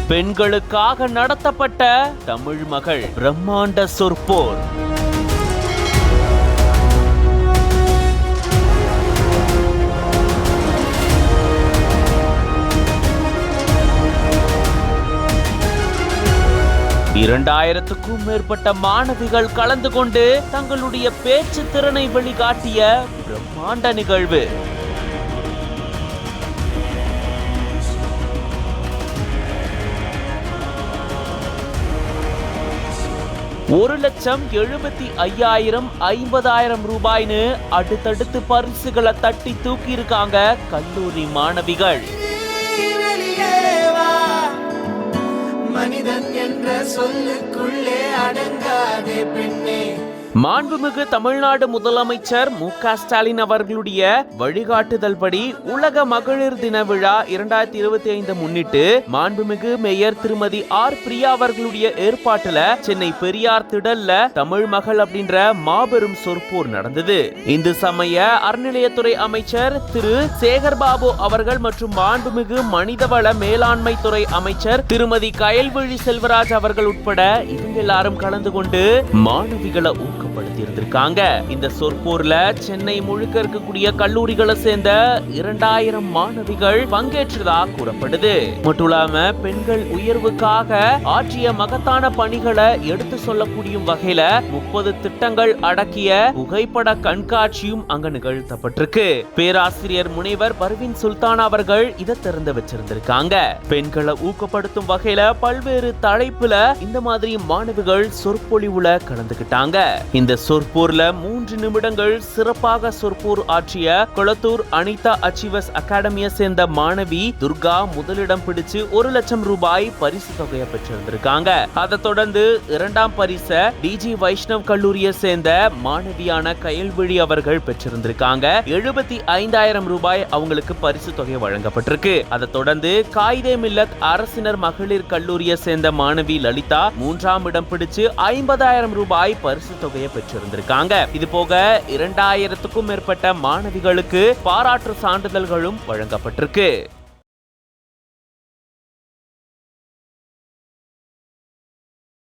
பெண்களுக்காக நடத்தப்பட்ட தமிழ் மகள் பிரம்மாண்ட சொற்போர். இரண்டாயிரத்துக்கும் மேற்பட்ட மாணவிகள் கலந்து கொண்டு தங்களுடைய பேச்சு திறனை வெளிக்காட்டிய பிரம்மாண்ட நிகழ்வு. $1,75,000 50,000 ரூபாய்னு அடுத்தடுத்து பரிசுகளை தட்டி தூக்கி இருக்காங்க கல்லூரி மாணவிகள். மனிதன் என்ற சொல்லுக்குள்ளே அடங்காதே பெண்ணே. மாண்புமிகு தமிழ்நாடு முதலமைச்சர் மு.க. ஸ்டாலின் அவர்களுடைய வழிகாட்டுதல்படி உலக மகளிர் தின விழா 2025 முன்னிட்டு மாண்புமிகு மேயர் திருமதி ஆர். பிரியா அவர்களுடைய ஏற்பாட்டுல சென்னை பெரியார் திடல்ல தமிழ் மகள் அப்படின்ற மாபெரும் சொற்போர் நடந்தது. இந்து சமய அறநிலையத்துறை அமைச்சர் திரு சேகர்பாபு அவர்கள் மற்றும் மாண்புமிகு மனிதவள மேலாண்மை துறை அமைச்சர் திருமதி கயல்விழி செல்வராஜ் அவர்கள் உட்பட இவங்க எல்லாரும் கலந்து கொண்டு மாணவிகளை இருந்திருக்காங்க. இந்த சொற்போர்ல சென்னை முழுக்க இருக்கக்கூடிய கல்லூரிகளை சேர்ந்த 2000 மாணவிகள் பங்கேற்றதா கூறப்படுது. மட்டும் இல்லாம பெண்கள் உயர்வுக்காக ஆற்றிய மகத்தான பணிகளை எடுத்து சொல்லக்கூடிய வகையில 30 திட்டங்கள் அடக்கிய புகைப்பட கண்காட்சியும் அங்க நிகழ்த்தப்பட்டிருக்கு. பேராசிரியர் முனைவர் பர்வீன் சுல்தான் அவர்கள் இதை திறந்து வச்சிருந்திருக்காங்க. பெண்களை ஊக்கப்படுத்தும் வகையில பல்வேறு தலைப்புல இந்த மாதிரி மாணவிகள் சொற்பொழிவுல கலந்துகிட்டாங்க. இந்த சொற்போர்ல 3 நிமிடங்கள் சிறப்பாக சொற்போர் ஆற்றிய கொளத்தூர் அனிதா அச்சீவர்ஸ் அகாடமியை சேர்ந்த மாணவி துர்கா முதலிடம் பிடிச்சு 1 லட்சம் ரூபாய் பரிசு தொகையை பெற்றிருந்திருக்காங்க. அதை தொடர்ந்து 2ஆம் பரிசை டிஜி வைஷ்ணவ் கல்லூரியை சேர்ந்த மாணவியான கயல்விழி அவர்கள் பெற்றிருந்திருக்காங்க. 75,000 ரூபாய் அவங்களுக்கு பரிசு தொகை வழங்கப்பட்டிருக்கு. அதை தொடர்ந்து காயிதே மில்லத் அரசினர் மகளிர் கல்லூரியை சேர்ந்த மாணவி லலிதா 3ஆம் இடம் பிடிச்சு 50,000 ரூபாய் பரிசு தொகையை பெற்றிருந்திருக்காங்க. இது போக 2000க்கும் மேற்பட்ட மாணவிகளுக்கு பாராட்டு சான்றிதழ்களும் வழங்கப்பட்டிருக்கு.